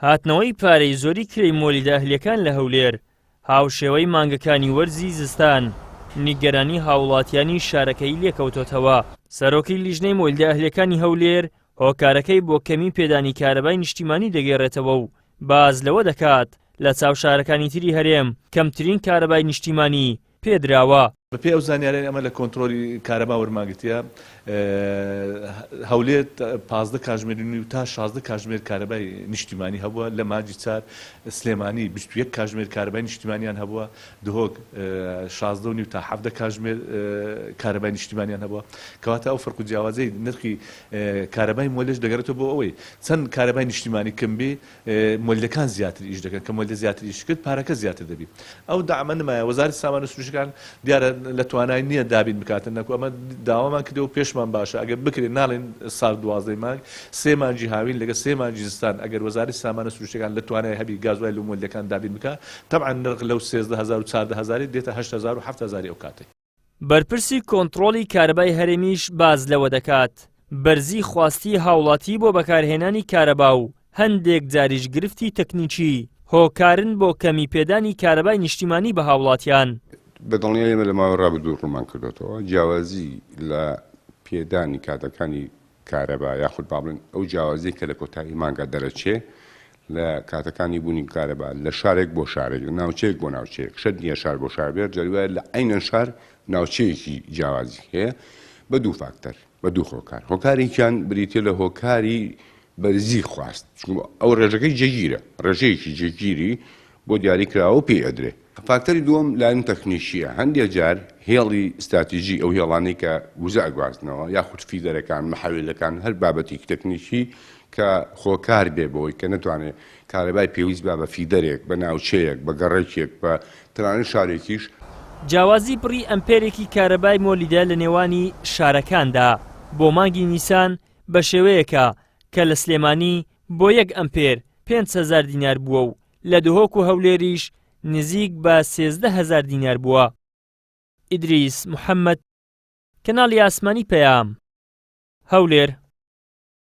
هاتنەوەی پارەی زۆری کرێی مۆلیدا ئەهلیەکان لە هەولێر هاوشێوەی مانگەکانی وەرزی زستان نیگەرانی هاوڵاتیانی شارەکەی لێکەوتۆتەوە. سەرۆکی لیژنەی مۆلیدا ئەهلیەکانی هەولێر هۆکارەکەی بۆ کەمی پێدانی کارەبای نیشتیمانی دەگێڕێتەوە و باز لەوە دەکات لە چاو شارەکانی تری هەرێم کەمترین کارەبای نیشتیمانی پێدراوە. بەپێ ئەو زانیارەی ئەمە لە کۆنتترۆلی کارەبا وەرماگرتیە هەولێر 15 کاتژمێری و تا 16 کاتژمێر کارەبای نیشتیمانی هەبووە لە ماجی چار سلێمانی 21 کاتژمێر کارەبای نیشتیمانیان هەبووە دهۆک 16 و تا 17 کاتژمێر کارەبای نیشتیمانیان هەبووە کەواتە ئەو فەرق و جیاوازەی نرخی کارەبای مۆلێش دەگەڕێتەوە بۆ ئەوەی چەند کارەبای نیشتیمانی کەم بێ مۆلەکان زیاتر ئیش دەکەن کە مۆلە زیاتر ئیش کرد پارەکە زیاتر دەبی ئەو داعمە نمایە وەزارەتی سامان و سروشتەکان دیارە لە توانای نییە دابین بکاتن نەکو ئەمە داوامان کردەوە و پێشمان باشە ئەگەر بکرێت ناڵێن ساڵ 12 مانگ 3 مانگی هاوین لەگە 3 مانگی زستان ئەگەر وەزارەتی سامان و سروشتەکان لە توانای هەبی گازوای لە مۆلەکان دابین بکە طبعا نرخ لەو 13000 و 14000 دێتە 8000 و 7000 ئەو کاتەی. بەرپرسی کۆنتترۆلی کارەبای هەرێمیش باز لەوە دەکات بەرزی خواستی هاوڵاتی بۆ بەکارهێنانی کارەبا و هەندێک جاریش گرفتی تەکنیکی هۆکارن بۆ کەمی پێدانی کارەبای نیشتیمانی بە هاوڵاتیان. بەدڵنیایی ئێمە لە ماوەی ڕابردوو ڕوومان کردوێتەوە جیاوازی لە پێدانی کاتەکانی کارەبا یاخود با بڵێن ئەو جیاوازی کە لە کۆتایی مانگە دەرەچێ لە کاتەکانی بوونی کارەبا لە شارێک بۆ شارێک ناوچەیەک بۆ ناوچەیەک شەد نییە شار بۆ شار بێت جەریوایە لە عینەن شار ناوچەیەکی جیاوازی هەیە بە دوو فاکتەر بە دوو هۆکار هۆکارێکیان بریتە لە هۆکاری بەرزی خواست ئەو ڕێژەکەی جێگیرە ڕێژەیەکی جێگیری بۆ دیاریکراوە و پێ ئەدرێ. فاکتەری دووەم لاین تەکنیشیە هەندێک جار هێڵی استراتیژی ئەو هێڵانەی کە وزە ئەگواستنەوە یاخود فیدەرەکان محەویلەکان هەر بابەتی تەکنیشی کە خۆکار بێ بۆی کە نەتوانێت کارەبای پێویست بە فیدەرێک بە ناوچەیەک بە گەڕێکێک بە تەنانەت شارێکیش جیاوازی بڕی ئەمپێرێکی کارەبای مۆلیدا لە نێوانی شارەکاندا بۆ مانگی نیسان بە شێوەیەکە کە لە سلێمانی بۆ 1 ئەمپێر 5000 دینار بووە و لە دهۆک و هەولێریش نزیک بە 13000 دینار بووە. ئیدریس محەممەد کەناڵی ئاسمانی پەیام هەولێر.